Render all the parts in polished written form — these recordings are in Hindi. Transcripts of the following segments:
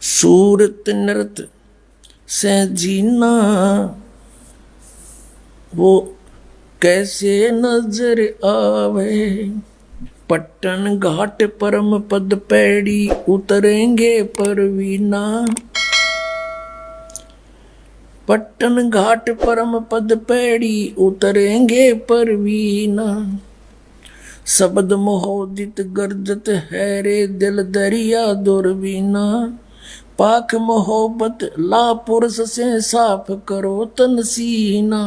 सूरत नृत से जीना वो कैसे नजर आवे। पट्टन घाट परम पद पैड़ी उतरेंगे परवीना। पट्टन घाट परम पद पैड़ी उतरेंगे परवीना। शब्द मोहोदित गर्जत है रे दिल दरिया दुर्बीना। पाक मोहब्बत ला पुरुष से साफ करो तन सीना।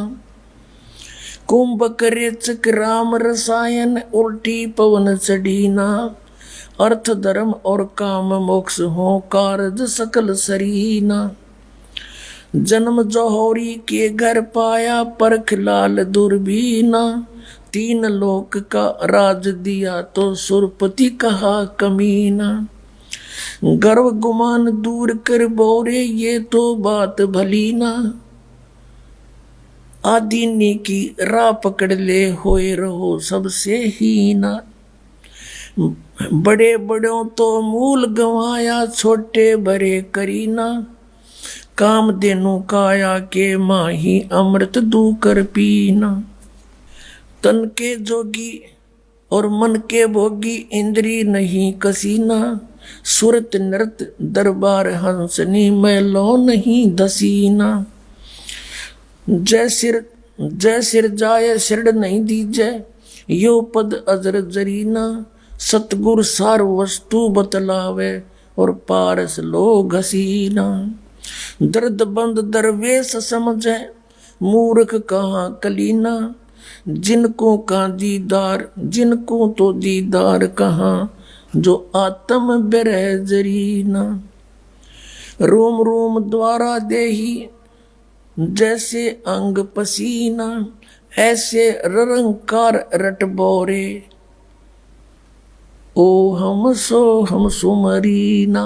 कुंभक रेचक राम रसायन उल्टी पवन चढ़ीना। अर्थ धर्म और काम मोक्ष हो कारज सकल सरीना। जन्म जौहरी के घर पाया परख लाल दुर्बीना। तीन लोक का राज दिया तो सुरपति कहा कमीना। गर्व गुमान दूर कर बोरे ये तो बात भली ना। आदीनी की राह पकड़ ले होए रहो सबसे हीना। बड़े बड़ों तो मूल गंवाया छोटे बड़े करीना। काम देनु काया के माही अमृत दू कर पीना। तन के जोगी और मन के भोगी इंद्री नहीं कसीना। सुरत नृत दरबार हंसनी मैलो नहीं धसीना। जय सिर जाय सिर नहीं दीजय यो पद अजर जरीना। सतगुर सार वस्तु बतलावे और पारस लो घसीना। दर्द बंद दरवेश समझे मूर्ख कहाँ कलीना। जिनको का दीदार जिनको तो दीदार कहाँ जो आत्म बिरह जरीना। रोम रोम द्वारा देही जैसे अंग पसीना। ऐसे ररंकार रट बोरे ओ हम सुमरीना।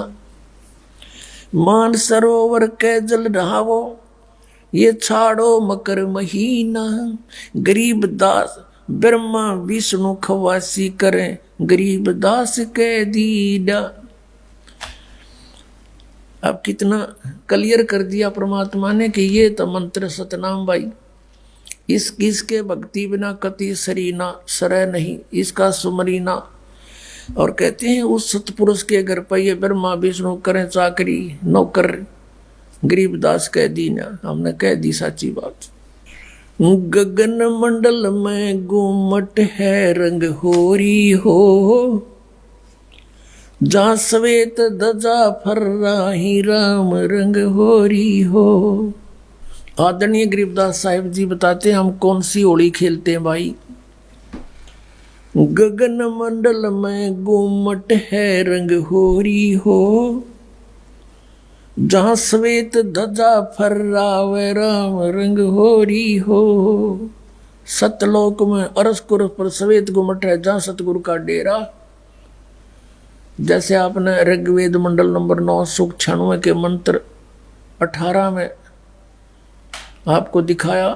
मान सरोवर के जल ढावो ये छाड़ो मकर महीना। गरीब दास ब्रह्मा विष्णु खवासी करें गरीब दास के दीदा। अब कितना क्लियर कर दिया परमात्मा ने कि ये तो मंत्र सतनाम भाई। इसके भक्ति बिना कति सरीना सरय नहीं इसका सुमरीना। और कहते हैं उस सतपुरुष के घर पर ये ब्रह्मा विष्णु करें चाकरी नौकर गरीबदास कह दी ना। हमने कह दी साची बात। गगन मंडल में गुमट है रंग होरी हो। जहाँ श्वेत ध्वजा फर्राही राम रंग होरी हो। आदरणीय गरीबदास साहिब जी बताते हैं हम कौन सी होली खेलते हैं भाई। गगन मंडल में गुमट है रंग होरी हो। जहाँ श्वेत ध्वजा फर्रावे राम रंग होरी हो। सतलोक में अरसकुर पर श्वेत गुमट है जहाँ सतगुरु का डेरा। जैसे आपने ऋग्वेद मंडल नंबर 9 सूक्त 96 के मंत्र 18 में आपको दिखाया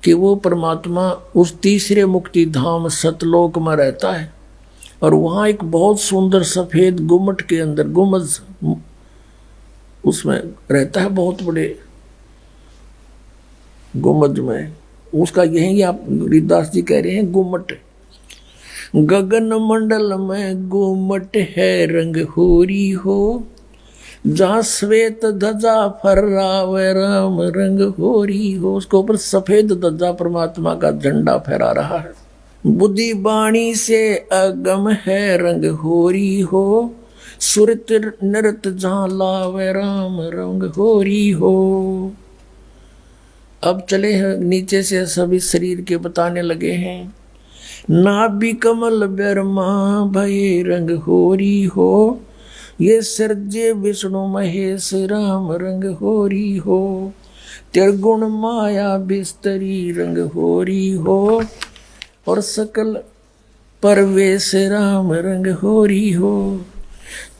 कि वो परमात्मा उस तीसरे मुक्ति धाम सतलोक में रहता है। और वहाँ एक बहुत सुंदर सफेद गुम्मट के अंदर गुम्बद उसमें रहता है बहुत बड़े गुम्बद में। उसका यही आप गरीबदास जी कह रहे हैं गुम्मट। गगन मंडल में गुम्मट है रंग होरी हो। जहाँ श्वेत ध्वजा फर्रावे राम रंग होरी हो। उसके ऊपर सफेद ध्वजा परमात्मा का झंडा फहरा रहा है। बुद्धि बाणी से अगम है रंग होरी हो। सुरत नृत जहाँ लावे राम रंग होरी हो। अब चले हैं नीचे से सभी शरीर के बताने लगे हैं। नाभि कमल ब्रह्मा भय रंग होरी हो। ये सर्जे विष्णु महेश राम रंग होरी हो। त्रिगुण माया बिस्तरी रंग होरी हो। और सकल परवेश राम रंग होरी हो।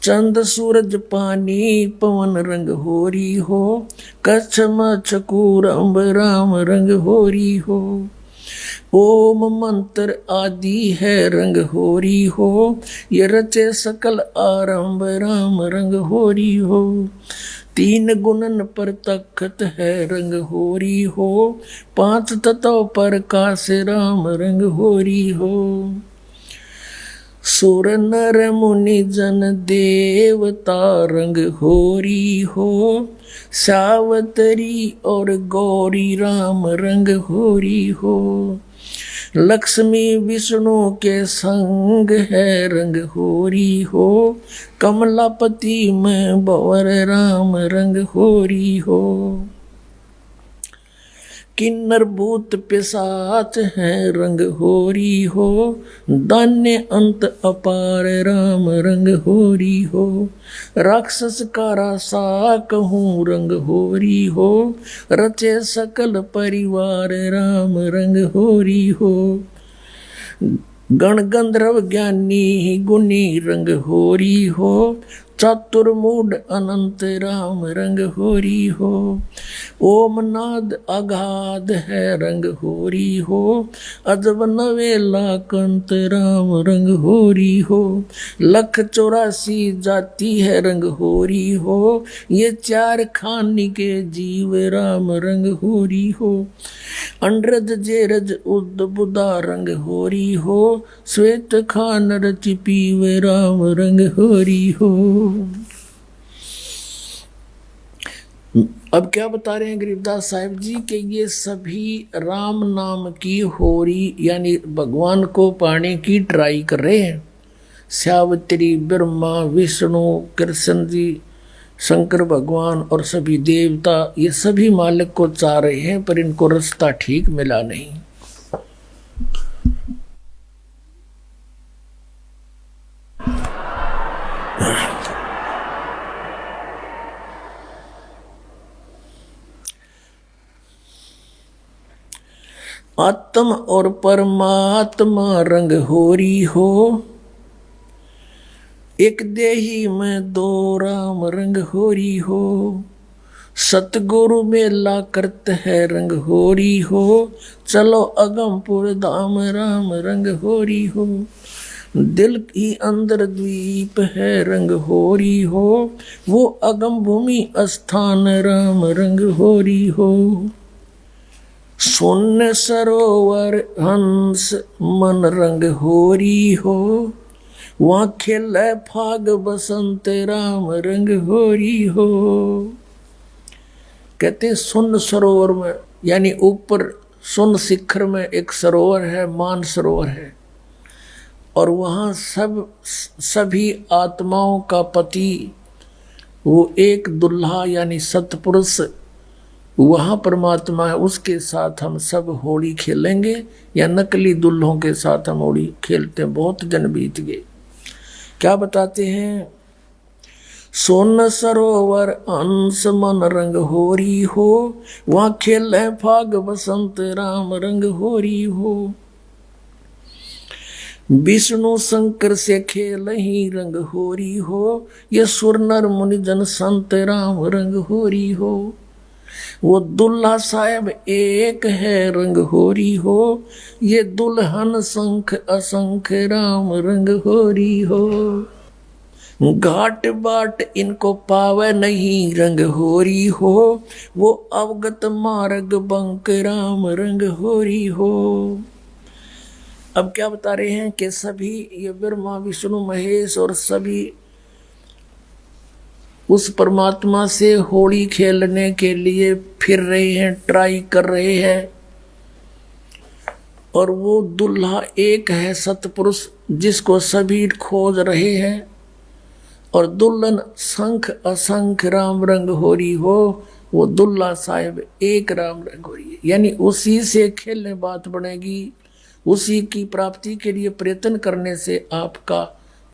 चंद सूरज पानी पवन रंग होरी हो। कच्छ मच्छ कूर अम्ब राम रंग होरी हो। ओम मंत्र आदि है रंग होरी हो, ये रचे सकल आरंभ राम रंग होरी हो। तीन गुणन पर तखत है रंग होरी हो, पांच तत्व पर काश राम रंग होरी हो। सुर नर मुनि जन देवता रंग होरी हो, सावतरी और गौरी राम रंग होरी हो। लक्ष्मी विष्णु के संग है रंग होरी हो, कमलापति में भंवर राम रंग होरी हो। किन्नर भूत पिशाच है रंग होरी हो, दान्य अंत अपार राम रंग होरी हो। राक्षस का रासा कहूँ रंग होरी हो, रचे सकल परिवार राम रंग होरी हो। गण गंधर्व ज्ञानी गुनी रंग होरी हो, चतुर्मूड अनंत राम रंग होरी हो। ओम नाद अगाध है रंग होरी हो, अजब नवेला कंत राम रंग होरी हो। लख 84 जाति है रंग होरी हो, ये चार खानी के जीव राम रंग होरी हो। अंड्रज जेरज उद बुदा रंग होरी हो, श्वेत खान रच पीव राम रंग होरी हो। अब क्या बता रहे हैं गरीबदास साहिब जी कि ये सभी राम नाम की होरी यानी भगवान को पाने की ट्राई कर रहे हैं। सावित्री, ब्रह्मा, विष्णु, कृष्ण जी, शंकर भगवान और सभी देवता ये सभी मालिक को चाह रहे हैं, पर इनको रास्ता ठीक मिला नहीं। आत्म और परमात्मा रंग होरी हो, एक देही में दो राम रंग होरी हो। सतगुरु मेला करते है रंग होरी हो, चलो अगमपुर धाम राम रंग होरी हो। दिल की अंदर द्वीप है रंग होरी हो, वो अगम भूमि स्थान राम रंग होरी हो। शून्य सरोवर हंस मन रंग होरी हो, वहाँ खेले फाग बसंत राम रंग होरी हो। कहते हैं सुन सरोवर में यानी ऊपर सुन शिखर में एक सरोवर है, मान सरोवर है, और वहाँ सभी आत्माओं का पति वो एक दुल्हा यानी सतपुरुष वहाँ परमात्मा है, उसके साथ हम सब होली खेलेंगे या नकली दुल्हों के साथ हम होली खेलते हैं। बहुत दिन बीत गए। क्या बताते हैं? सोन सरोवर अंश मन रंग होरी हो, वहाँ खेल है फाग बसंत राम रंग होरी हो। विष्णु शंकर से खेल ही रंग होरी हो, ये सुर नर मुनि जन संत राम रंग होरी हो। वो दुल्हा साहब एक है रंग होरी हो, ये दुल्हन संख असंख राम रंग होरी हो। घाट बाट इनको पावे नहीं रंग होरी हो, वो अवगत मार्ग बंक राम रंग होरी हो। अब क्या बता रहे हैं कि सभी ये ब्रह्मा विष्णु महेश और सभी उस परमात्मा से होली खेलने के लिए फिर रहे हैं, ट्राई कर रहे हैं, और वो दुल्हा एक है सतपुरुष जिसको सभी खोज रहे हैं, और दुल्हन संख असंख राम रंग होरी हो, वो दुल्हा साहिब एक राम रंग होरी है। यानी उसी से खेलने बात बनेगी, उसी की प्राप्ति के लिए प्रयत्न करने से आपका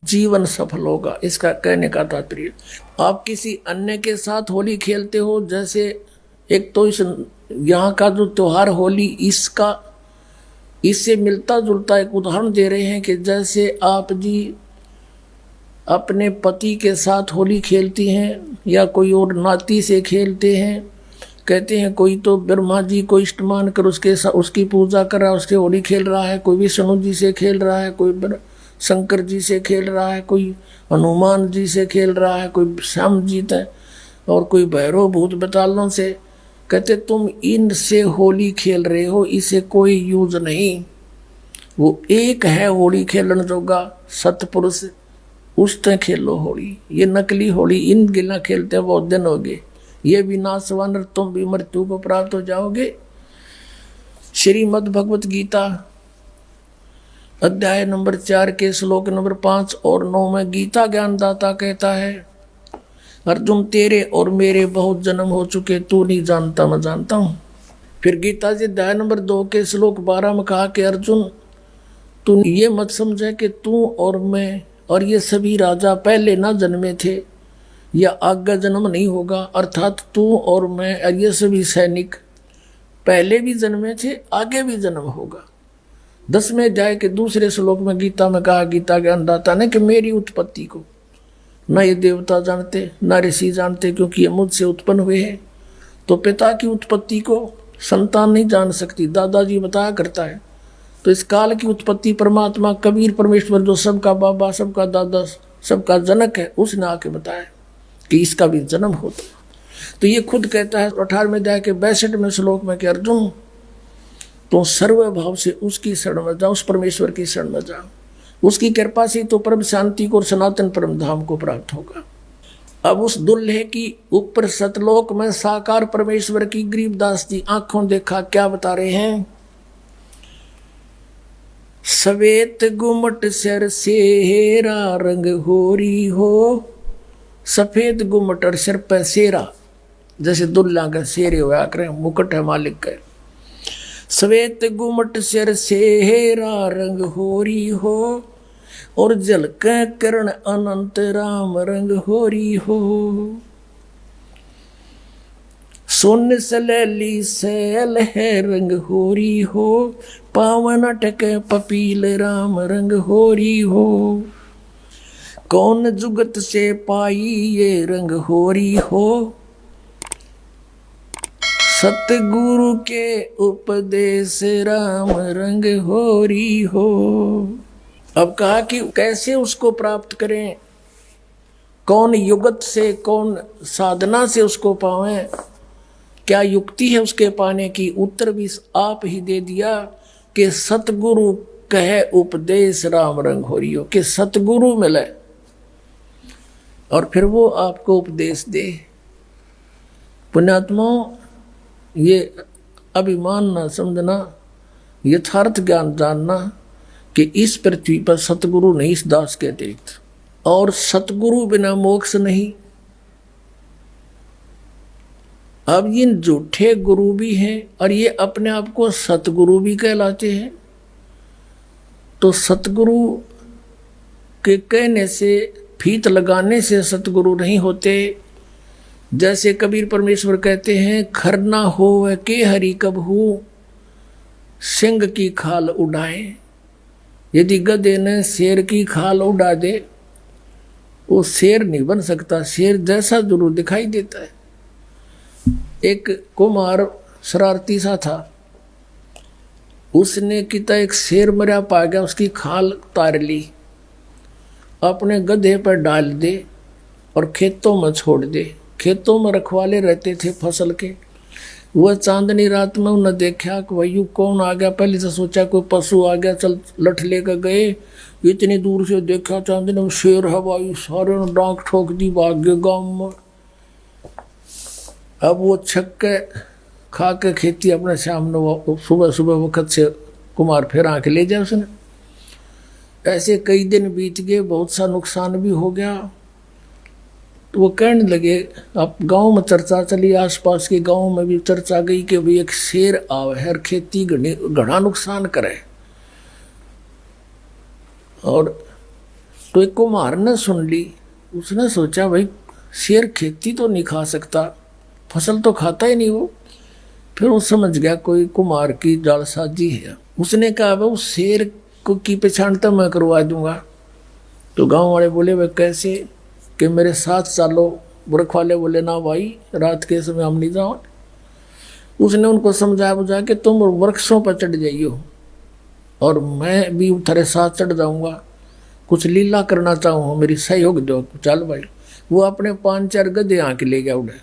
जीवन सफल होगा। इसका कहने का तात्पर्य, आप किसी अन्य के साथ होली खेलते हो, जैसे एक तो इस यहाँ का जो त्योहार होली इससे मिलता जुलता एक उदाहरण दे रहे हैं कि जैसे आप जी अपने पति के साथ होली खेलती हैं या कोई और नाती से खेलते हैं, कहते हैं कोई तो ब्रह्मा जी को इष्टमान कर उसकी पूजा कर रहा है, उसके होली खेल रहा है, कोई विष्णु जी से खेल रहा है, कोई शंकर जी से खेल रहा है, कोई हनुमान जी से खेल रहा है, कोई श्याम जी है और कोई भैरव भूत बतालों से। कहते तुम इनसे होली खेल रहे हो, इसे कोई यूज नहीं। वो एक है होली खेलन जोगा सतपुरुष, उससे खेलो होली। ये नकली होली इन गिला खेलते बहुत दिन हो गए, ये भी नासवान, तुम भी मृत्यु को प्राप्त हो जाओगे। श्रीमद् भगवत गीता अध्याय नंबर 4 के श्लोक नंबर 5 और 9 में गीता ज्ञानदाता कहता है, अर्जुन तेरे और मेरे बहुत जन्म हो चुके, तू नहीं जानता मैं जानता हूं। फिर गीता जी अध्याय नंबर 2 के श्लोक 12 में कहा कि अर्जुन तू ये मत समझे कि तू और मैं और ये सभी राजा पहले ना जन्मे थे या आगे जन्म नहीं होगा, अर्थात तू और मैं और ये सभी सैनिक पहले भी जन्मे थे, आगे भी जन्म होगा। 10वें अध्याय के दूसरे श्लोक में गीता में कहा गीता ज्ञानदाता ने कि मेरी उत्पत्ति को न ये देवता जानते न ऋषि जानते, क्योंकि ये मुझसे उत्पन्न हुए हैं। तो पिता की उत्पत्ति को संतान नहीं जान सकती, दादाजी बताया करता है। तो इस काल की उत्पत्ति परमात्मा कबीर परमेश्वर जो सबका बाबा सबका दादा सबका जनक है, उसने आके बताया कि इसका भी जन्म होता। तो ये खुद कहता है 18वें अध्याय के 62वें श्लोक में कि अर्जुन तो सर्वभाव से उसकी शरण में जाओ, उस परमेश्वर की शरण में जाओ, उसकी कृपा से तो परम शांति को और सनातन परम धाम को प्राप्त होगा। अब उस दुल्हे की ऊपर सतलोक में साकार परमेश्वर की गरीबदास जी आंखों देखा क्या बता रहे हैं, सवेत गुमट सिर सेरा रंग होरी हो, सफेद गुमट और सिर पर सेरा, जैसे दुल्ला का शेरे हुआ करें, मुकुट है मालिक का। सवेत गुमट सिर सेरा रंग होरी हो, और झलक करण अनंत राम रंग होरी हो। सोन सलैली सैल है रंग होरी हो, पावन अटक पपील राम रंग होरी हो। कौन जुगत से पाई ये रंग होरी हो, सतगुरु के उपदेश राम रंग होरी हो। अब कहा कि कैसे उसको प्राप्त करें, कौन युगत से कौन साधना से उसको पावें, क्या युक्ति है उसके पाने की। उत्तर भी आप ही दे दिया कि सतगुरु कहे उपदेश राम रंग होरी हो, कि सतगुरु मिले और फिर वो आपको उपदेश दे। पुण्यात्मा ये अभिमान ना समझना, यथार्थ ज्ञान जानना कि इस पृथ्वी पर सतगुरु नहीं इस दास के अतिरिक्त, और सतगुरु बिना मोक्ष नहीं। अब ये झूठे गुरु भी हैं और ये अपने आप को सतगुरु भी कहलाते हैं। तो सतगुरु के कहने से फीत लगाने से सतगुरु नहीं होते। जैसे कबीर परमेश्वर कहते हैं, खरना हो के हरि कबहू सिंह की खाल उड़ाए। यदि गधे ने शेर की खाल उड़ा दे, वो शेर नहीं बन सकता, शेर जैसा जरूर दिखाई देता है। एक कुमार शरारती सा था, उसने किता एक शेर मरा पा गया, उसकी खाल तार ली, अपने गधे पर डाल दे और खेतों में छोड़ दे। खेतों में रखवाले रहते थे फसल के। वह चांदनी रात में उन्हें देखा कि भाई कौन आ गया, पहले से सोचा कोई पशु आ गया, चल लठ लेकर गए। इतनी दूर से देखा चांदनी में शेर है भाई, सारे ने डांक ठोक दी, भाग गए गाँव में। अब वो छक्के खा के खेती अपने सामने सुबह सुबह वक्त से कुमार फिर आके ले जाए उसने। ऐसे कई दिन बीत गए, बहुत सा नुकसान भी हो गया। तो वो कहने लगे, अब गांव में चर्चा चली, आसपास के गांव में भी चर्चा गई कि भाई एक शेर आवे है और खेती घना नुकसान करे। और तो एक कुम्हार ने सुन ली, उसने सोचा भाई शेर खेती तो नहीं खा सकता, फसल तो खाता ही नहीं वो। फिर वो समझ गया कोई कुम्हार की जालसाजी है। उसने कहा भाई उस शेर को की पहचान तो मैं करवा दूंगा। तो गांव वाले बोले भाई कैसे, कि मेरे साथ चलो। रखवाले बोले ना भाई, रात के समय हम नहीं जाओ। उसने उनको समझा बुझा के तुम वृक्षों पर चढ़ जाइयो और मैं भी थारे साथ चढ़ जाऊंगा, कुछ लीला करना चाहूँ, मेरी सहयोग दो। चल भाई, वो अपने 5-4 गधे आके ले गया उड़े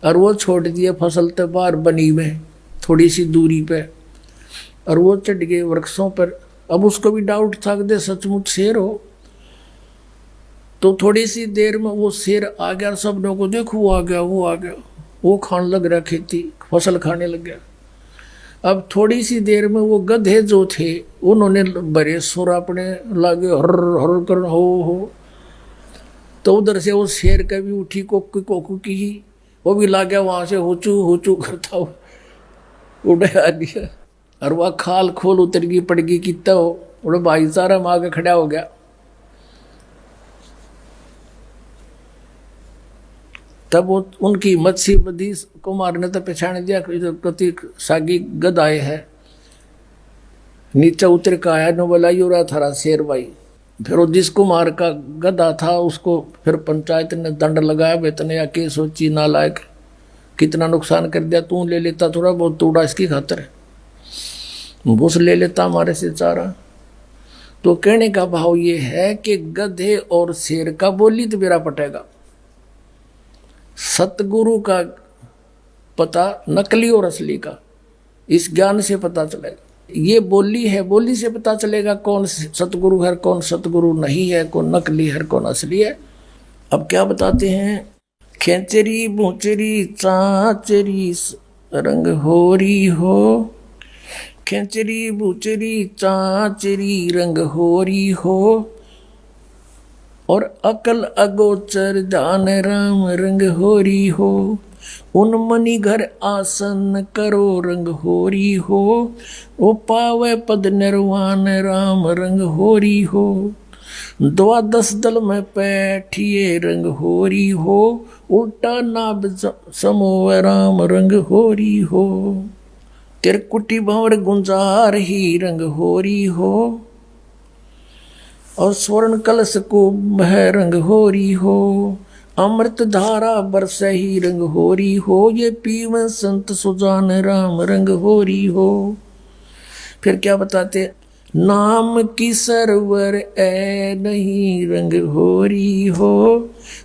और वो छोड़ दिए फसल तो बाहर बनी में थोड़ी सी दूरी पे, और वो चढ़ गए वृक्षों पर। अब उसको भी डाउट था कि सचमुच शेर हो। तो थोड़ी सी देर में वो शेर आ गया, सब लोगों को देखो वो आ गया, वो आ गया, वो खाने लग रहा, खेती फसल खाने लग गया। अब थोड़ी सी देर में वो गधे जो थे उन्होंने बड़े सुर अपने लागे हर हर कर हो। तो उधर से वो शेर का भी उठी कोकू कोकू की ही, वो भी ला गया वहां से होचू करता हो उड़े आ गया। और वह खाल खोल उतर गई पड़ गई कितना हो, उड़े भाईचारा में आगे खड़ा हो गया। तब वो उनकी मत्स्य बदी कुमार ने तो पहचान दिया कति सागी गदाए है। नीचे उतर का आया न बोला यो रहा थारा शेर भाई। फिर वो जिस कुमार का गधा था उसको फिर पंचायत ने दंड लगाया, बेतने या के सोची नालायक कितना नुकसान कर दिया, तू ले लेता थोड़ा बहुत तोड़ा इसकी खातर, भूस ले लेता हमारे से चारा। तो कहने का भाव ये है कि गधे और शेर का बोली तो मेरा पटेगा, सतगुरु का पता नकली और असली का इस ज्ञान से पता चलेगा। ये बोली है, बोली से पता चलेगा कौन सतगुरु है, कौन सतगुरु नहीं है, कौन नकली है, कौन असली है। अब क्या बताते हैं, खेचरी भूचरी चाचरी रंग होरी हो, खेचरी भूचरी चाचरी रंग होरी हो, और अकल अगोचर जान राम रंग होरी हो, उन मनी घर आसन करो रंग होरी हो, ओ पावे पद निर्वाण राम रंग होरी हो, 12 दल में बैठिए रंग होरी हो, उल्टा नाभ समो राम रंग होरी हो, तिरकुटी भंवर गुंजार ही रंग होरी हो, और स्वर्ण कलश को बह रंग होरी हो, अमृत धारा बरस ही रंग होरी हो, ये पीव संत सुजान राम रंग होरी हो। फिर क्या बताते, नाम की सरवर ए नहीं रंग होरी हो,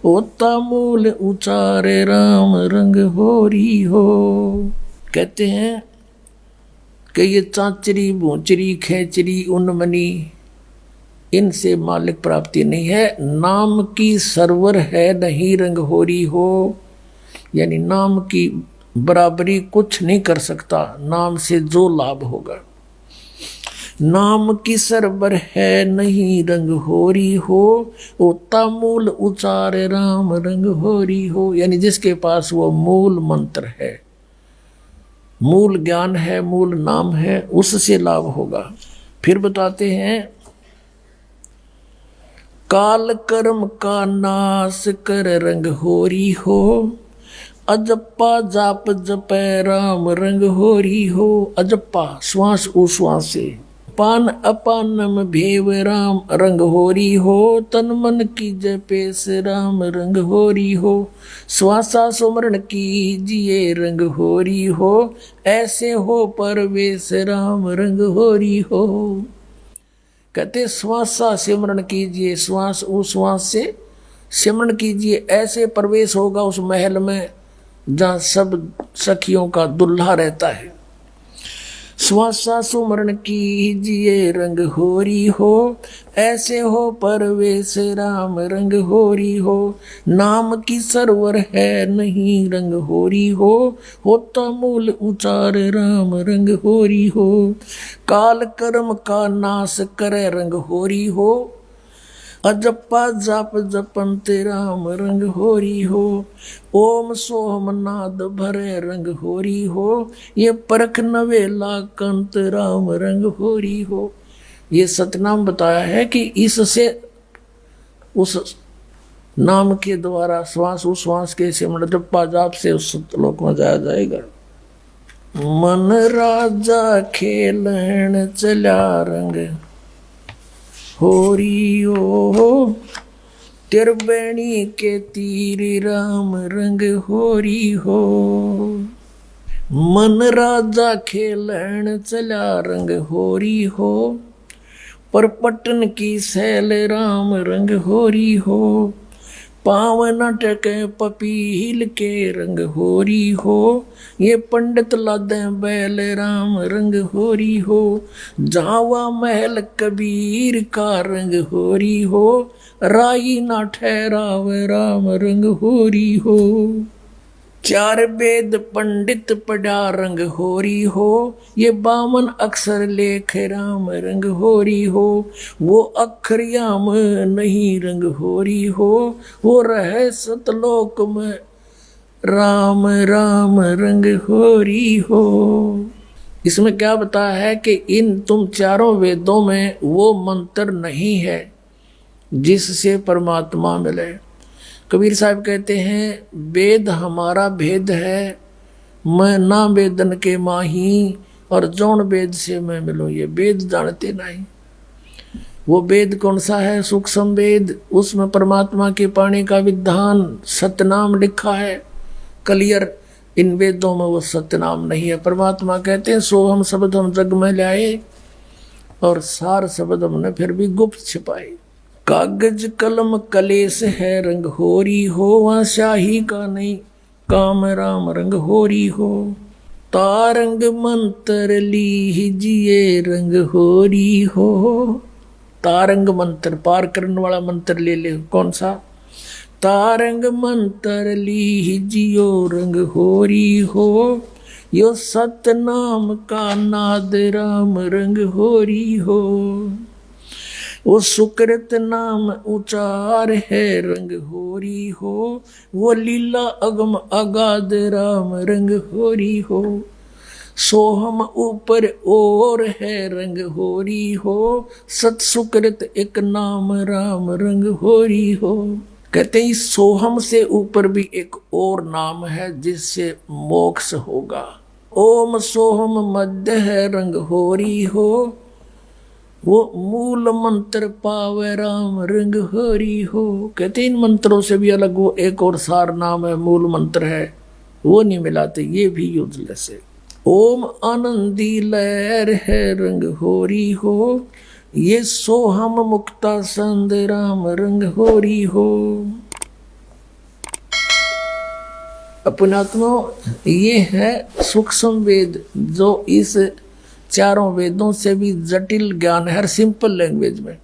होता मूल उचारे राम रंग होरी हो। कहते हैं कि ये चाचरी भूचरी खेचरी उन्मनी इनसे मालिक प्राप्ति नहीं है, नाम की सरवर है नहीं रंग होरी हो, यानी नाम की बराबरी कुछ नहीं कर सकता नाम से जो लाभ होगा। नाम की सरवर है नहीं रंग होरी हो, होता मूल उचार राम रंग होरी हो, यानी जिसके पास वो मूल मंत्र है, मूल ज्ञान है, मूल नाम है, उससे लाभ होगा। फिर बताते हैं, काल कर्म का नाश कर रंग होरी हो, अजप्पा जाप जपै राम रंग होरी हो। अजप्पा श्वास उश्वास से, पान अपानम भेव राम रंग होरी हो, तन मन की जपेस राम रंग होरी हो, श्वासा सुमरण कीजिए रंग होरी हो, ऐसे हो परवेश राम रंग होरी हो। कहते श्वासा सिमरण कीजिए, श्वास उश्वास से सिमरण कीजिए, ऐसे प्रवेश होगा उस महल में जहाँ सब सखियों का दुल्हा रहता है। श्वासा सुमरण कीजिए रंग होरी हो, ऐसे हो परवेश राम रंग होरी हो, नाम की सरवर है नहीं रंग होरी हो, होता मूल उचार राम रंग होरी हो, काल कर्म का नाश करे रंग होरी हो, अजप्पा जाप जपंत राम रंग होरी हो, ओम सोम नाद भरे रंग होरी हो, ये परख नवेला कंत राम रंग होरी हो। ये सतनाम बताया है कि इससे उस नाम के द्वारा श्वास उश्वास के सिमरण जप्पा जाप से उस सतलोक में जाया जाएगा। मन राजा खेलन चला रंग होरी ओ, तिरबेणी के तीर राम रंग होरी हो, मन राजा खेलन चला रंग होरी हो, पर पटन की सैल राम रंग होरी हो। पावन टके पपील के रंग होरी हो, ये पंडित लादे बैल राम रंग होरी हो। जावा महल कबीर का रंग होरी हो, राई ना ठहराव राम रंग होरी हो। चार वेद पंडित पढ़ा रंग होरी हो, ये 52 अक्षर लेख राम रंग होरी हो। वो अक्षर याम नहीं रंग होरी हो, वो रहे सतलोक में राम राम रंग होरी हो। इसमें क्या बताया है कि इन तुम चारों वेदों में वो मंत्र नहीं है जिससे परमात्मा मिले। कबीर साहब कहते हैं वेद हमारा भेद है, मैं ना वेदन के माही, और जौन वेद से मैं मिलूं ये वेद जानते नहीं। वो वेद कौन सा है? सूक्ष्म वेद, उसमें परमात्मा के पाने का विधान सतनाम लिखा है क्लियर। इन वेदों में वो सतनाम नहीं है। परमात्मा कहते हैं सोहम शब्द हम जग में लाए, और सार शब्द हमने फिर भी गुप्त छिपाए। कागज कलम कलेस है रंग होरी हो, वहाँ शाही का नहीं काम राम रंग होरी हो। तारंग मंत्र लीजिए रंग होरी हो। तारंग मंत्र पार करने वाला मंत्र ले ले। कौन सा? तारंग मंत्र लीजियो रंग होरी हो, यो सतनाम का नाद राम रंग होरी हो। वो सुकृत नाम उचार है रंग होरी हो, वो लीला अगम अगाध राम रंग होरी हो। सोहम ऊपर और है रंग होरी हो, सत सुकृत एक नाम राम रंग होरी हो। कहते हैं सोहम से ऊपर भी एक और नाम है जिससे मोक्ष होगा। ओम सोहम मध्य है रंग होरी हो, वो मूल मंत्र पावे राम रंग होरी हो। कहते इन मंत्रों से भी अलग वो एक और सार नाम है, मूल मंत्र है, वो नहीं मिलाते, ये भी यूजलेस है। ओम आनंदी लहर है रंग होरी हो, ये सोहम मुक्ता संद राम रंग होरी हो। अपनात्मा ये है सूक्ष्म वेद, जो इस चारों वेदों से भी जटिल ज्ञान है हर सिंपल लैंग्वेज में।